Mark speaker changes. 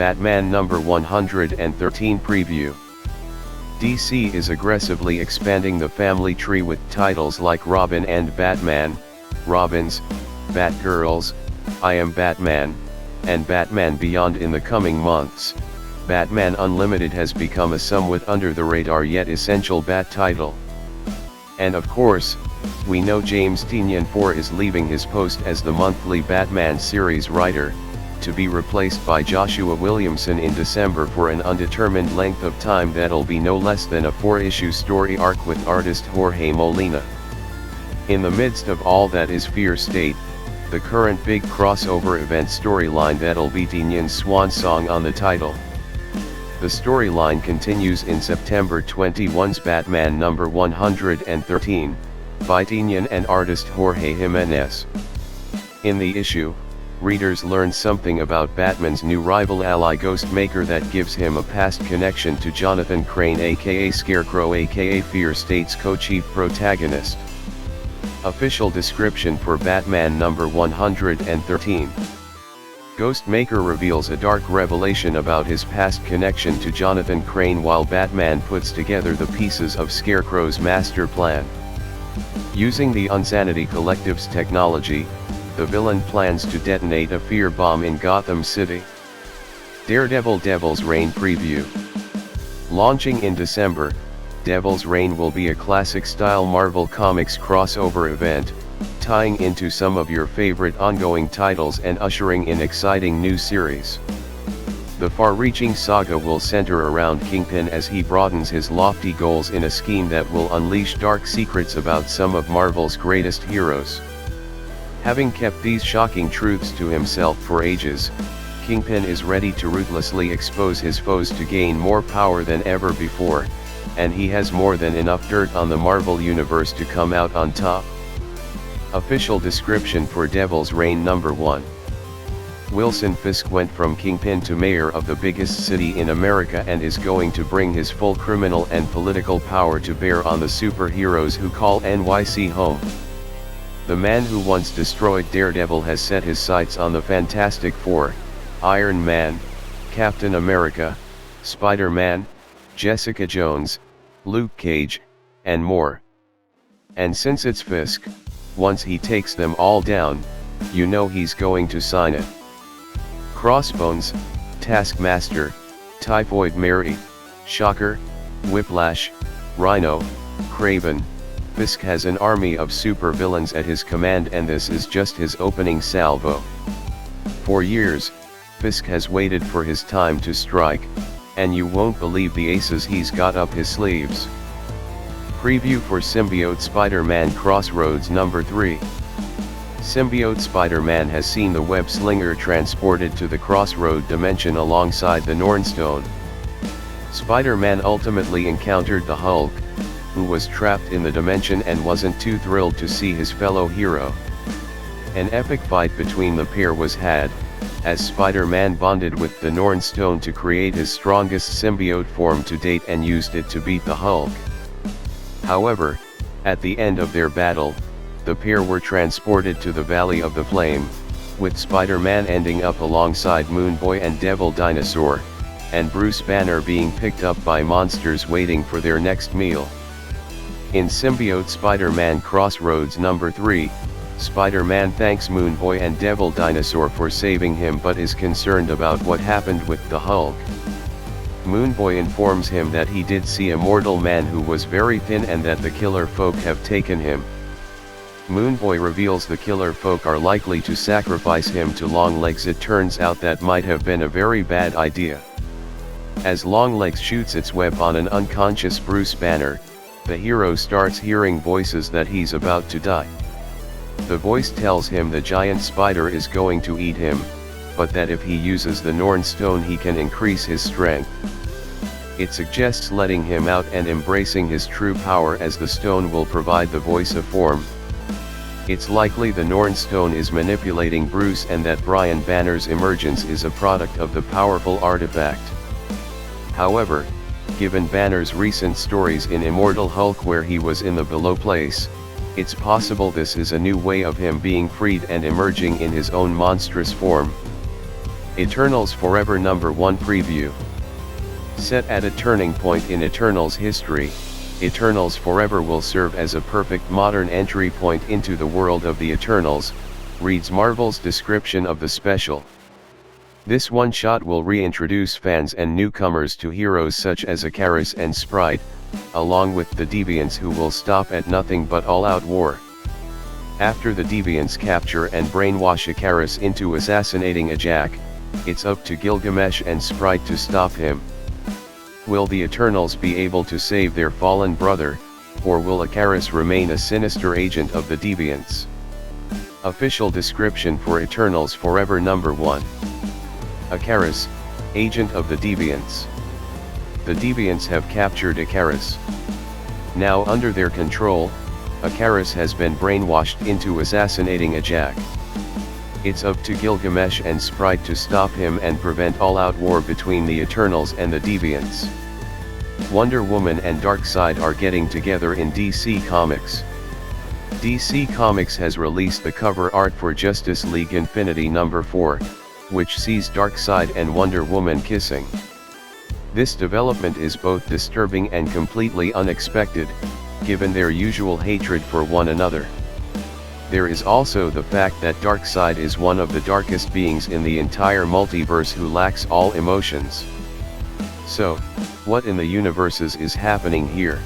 Speaker 1: Batman number 113 preview. DC is aggressively expanding the family tree with titles like Robin and Batman, Robins, Batgirls, I Am Batman, and Batman Beyond in the coming months. Batman Unlimited has become a somewhat under-the-radar yet essential Bat title. And of course, we know James Tynion IV is leaving his post as the monthly Batman series writer, to be replaced by Joshua Williamson in December for an undetermined length of time that'll be no less than a 4-issue story arc with artist Jorge Molina. In the midst of all that is Fear State, the current big crossover event storyline that'll be Tynion's swan song on the title. The storyline continues in September 21's Batman number 113, by Tynion and artist Jorge Jimenez. In the issue, readers learn something about Batman's new rival ally Ghostmaker that gives him a past connection to Jonathan Crane aka Scarecrow aka Fear State's co-chief protagonist. Official description for Batman number 113. Ghostmaker reveals a dark revelation about his past connection to Jonathan Crane while Batman puts together the pieces of Scarecrow's master plan. Using the Unsanity Collective's technology, the villain plans to detonate a fear bomb in Gotham City. Daredevil Devil's Reign preview. Launching in December, Devil's Reign will be a classic-style Marvel Comics crossover event, tying into some of your favorite ongoing titles and ushering in exciting new series. The far-reaching saga will center around Kingpin as he broadens his lofty goals in a scheme that will unleash dark secrets about some of Marvel's greatest heroes. Having kept these shocking truths to himself for ages, Kingpin is ready to ruthlessly expose his foes to gain more power than ever before, and he has more than enough dirt on the Marvel Universe to come out on top. Official description for Devil's Reign number 1. Wilson Fisk went from Kingpin to mayor of the biggest city in America and is going to bring his full criminal and political power to bear on the superheroes who call NYC home. The man who once destroyed Daredevil has set his sights on the Fantastic Four, Iron Man, Captain America, Spider-Man, Jessica Jones, Luke Cage, and more. And since it's Fisk, once he takes them all down, you know he's going to sign it. Crossbones, Taskmaster, Typhoid Mary, Shocker, Whiplash, Rhino, Kraven. Fisk has an army of supervillains at his command and this is just his opening salvo. For years, Fisk has waited for his time to strike, and you won't believe the aces he's got up his sleeves. Preview for Symbiote Spider-Man Crossroads number 3. Symbiote Spider-Man has seen the web slinger transported to the Crossroad dimension alongside the Nornstone. Spider-Man ultimately encountered the Hulk, who was trapped in the dimension and wasn't too thrilled to see his fellow hero. An epic fight between the pair was had, as Spider-Man bonded with the Nornstone to create his strongest symbiote form to date and used it to beat the Hulk. However, at the end of their battle, the pair were transported to the Valley of the Flame, with Spider-Man ending up alongside Moonboy and Devil Dinosaur, and Bruce Banner being picked up by monsters waiting for their next meal. In Symbiote Spider-Man Crossroads number 3, Spider-Man thanks Moonboy and Devil Dinosaur for saving him but is concerned about what happened with the Hulk. Moonboy informs him that he did see a mortal man who was very thin and that the killer folk have taken him. Moonboy reveals the killer folk are likely to sacrifice him to Longlegs. It turns out that might have been a very bad idea. As Longlegs shoots its web on an unconscious Bruce Banner, the hero starts hearing voices that he's about to die. The voice tells him the giant spider is going to eat him, but that if he uses the Nornstone he can increase his strength. It suggests letting him out and embracing his true power as the stone will provide the voice of form. It's likely the Nornstone is manipulating Bruce and that Brian Banner's emergence is a product of the powerful artifact. However, given Banner's recent stories in Immortal Hulk where he was in the below place, it's possible this is a new way of him being freed and emerging in his own monstrous form. Eternals Forever #1 Preview. Set at a turning point in Eternals history, Eternals Forever will serve as a perfect modern entry point into the world of the Eternals, reads Marvel's description of the special. This one-shot will reintroduce fans and newcomers to heroes such as Icarus and Sprite, along with the Deviants who will stop at nothing but all-out war. After the Deviants capture and brainwash Icarus into assassinating Ajak, it's up to Gilgamesh and Sprite to stop him. Will the Eternals be able to save their fallen brother, or will Icarus remain a sinister agent of the Deviants? Official description for Eternals Forever #1. Icarus, agent of the Deviants. The Deviants have captured Icarus. Now under their control, Icarus has been brainwashed into assassinating Ajak. It's up to Gilgamesh and Sprite to stop him and prevent all-out war between the Eternals and the Deviants. Wonder Woman and Darkseid are getting together in DC Comics. DC Comics has released the cover art for Justice League Infinity #4, which sees Darkseid and Wonder Woman kissing. This development is both disturbing and completely unexpected, given their usual hatred for one another. There is also the fact that Darkseid is one of the darkest beings in the entire multiverse who lacks all emotions. So, what in the universes is happening here?